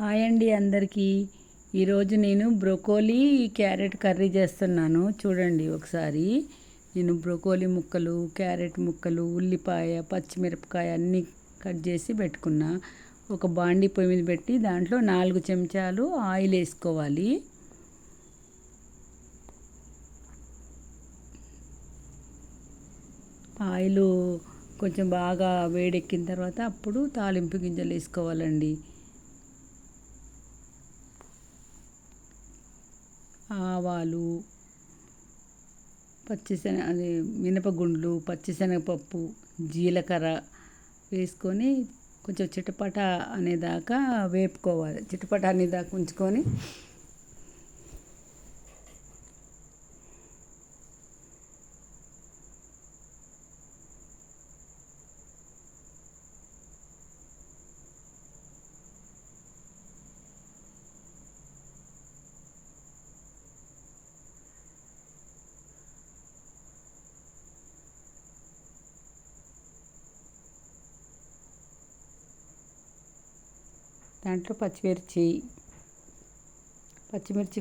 Hi అండి అందరికీ. ఈరోజు నేను బ్రొకోలీ క్యారెట్ కర్రీ చేస్తున్నాను. చూడండి ఒకసారి. నేను బ్రొకోలీ ముక్కలు, క్యారెట్ ముక్కలు, ఉల్లిపాయ, పచ్చిమిరపకాయ అన్నీ కట్ చేసి పెట్టుకున్నా. ఒక బాండీ పొయ్యి మీద పెట్టి దాంట్లో 4 చెంచాలు ఆయిల్ వేసుకోవాలి. ఆయిల్ కొంచెం బాగా వేడెక్కిన తర్వాత అప్పుడు తాలింపు గింజలు వేసుకోవాలండి. ఆవాలు, అదే మినపగుండ్లు, పచ్చిశనగపప్పు, జీలకర్ర వేసుకొని కొంచెం చిటపట అనేదాకా వేపుకోవాలి. చిటపట అనేదాకా ఉంచుకొని దాంట్లో పచ్చిమిర్చి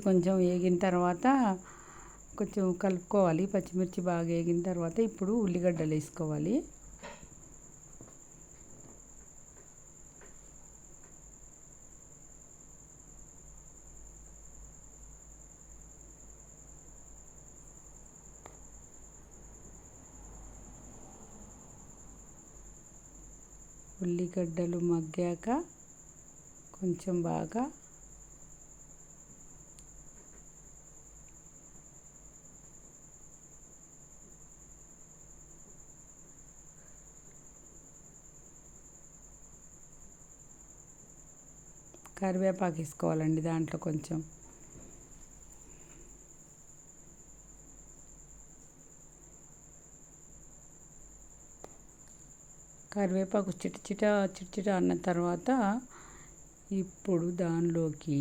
కొంచెం వేగిన తర్వాత కొంచెం కలుపుకోవాలి. పచ్చిమిర్చి బాగా వేగిన తర్వాత ఇప్పుడు ఉల్లిగడ్డలు వేసుకోవాలి. ఉల్లిగడ్డలు మగ్గాక కొంచెం బాగా కరివేపాకు వేసుకోవాలండి. దాంట్లో కొంచెం కరివేపాకు చిటచిట అన్న తర్వాత ఇప్పుడు దానిలోకి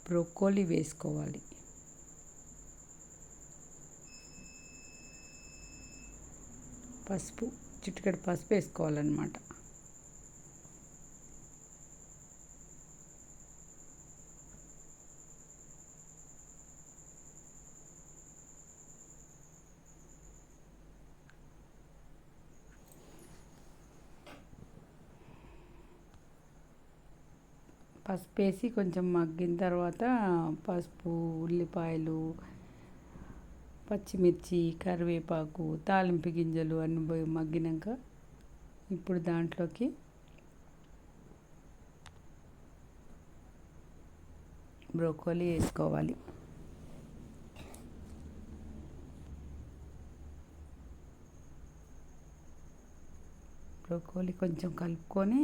బ్రొకోలీ వేసుకోవాలి. చిటికెడు పసుపు వేసుకోవాలన్నమాట. పసుపు వేసి కొంచెం మగ్గిన తర్వాత పసుపు, ఉల్లిపాయలు, పచ్చిమిర్చి, కరివేపాకు, తాలింపు గింజలు అన్నీ పోయి మగ్గినాక ఇప్పుడు దాంట్లోకి బ్రొకోలీ వేసుకోవాలి. బ్రొకోలీ కొంచెం కలుపుకొని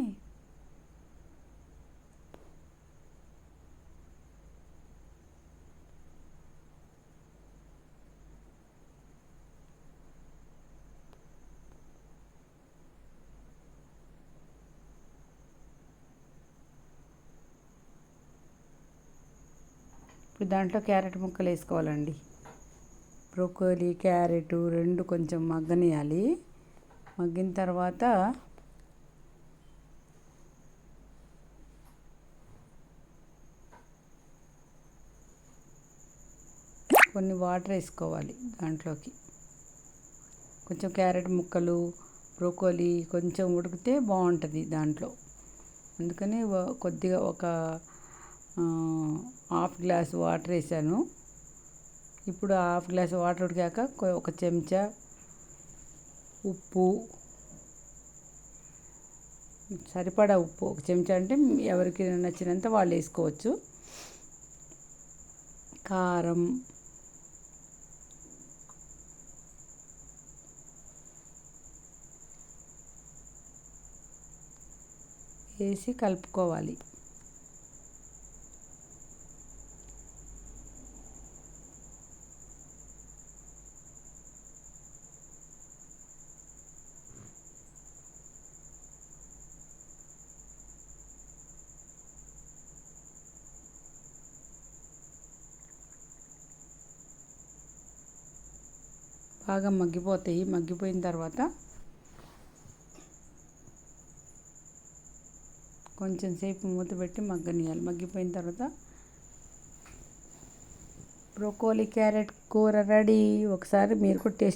ఇప్పుడు దాంట్లో క్యారెట్ ముక్కలు వేసుకోవాలండి. బ్రొకోలీ, క్యారెట్ రెండు కొంచెం మగ్గనియాలి. మగ్గిన తర్వాత కొన్ని వాటర్ వేసుకోవాలి. దాంట్లోకి కొంచెం క్యారెట్ ముక్కలు, బ్రొకోలీ కొంచెం ఉడికితే బాగుంటుంది దాంట్లో. అందుకని కొద్దిగా ఒక హాఫ్ గ్లాస్ వాటర్ వేసాను. ఇప్పుడు హాఫ్ గ్లాస్ వాటర్ ఉడికాక ఒక చెంచా ఉప్పు, సరిపడా ఉప్పు, ఒక చెంచా అంటే ఎవరికి నచ్చినంత వాళ్ళు వేసుకోవచ్చు. కారం, వేసి కలుపుకోవాలి. బాగా మగ్గిపోతాయి. మగ్గిపోయిన తర్వాత కొంచెం కొంచెం సేపు మూత పెట్టి మగ్గనియాలి. మగ్గిపోయిన తర్వాత బ్రోకోలీ క్యారెట్ కూర రెడీ. ఒకసారి మీరు కూడా టేస్ట్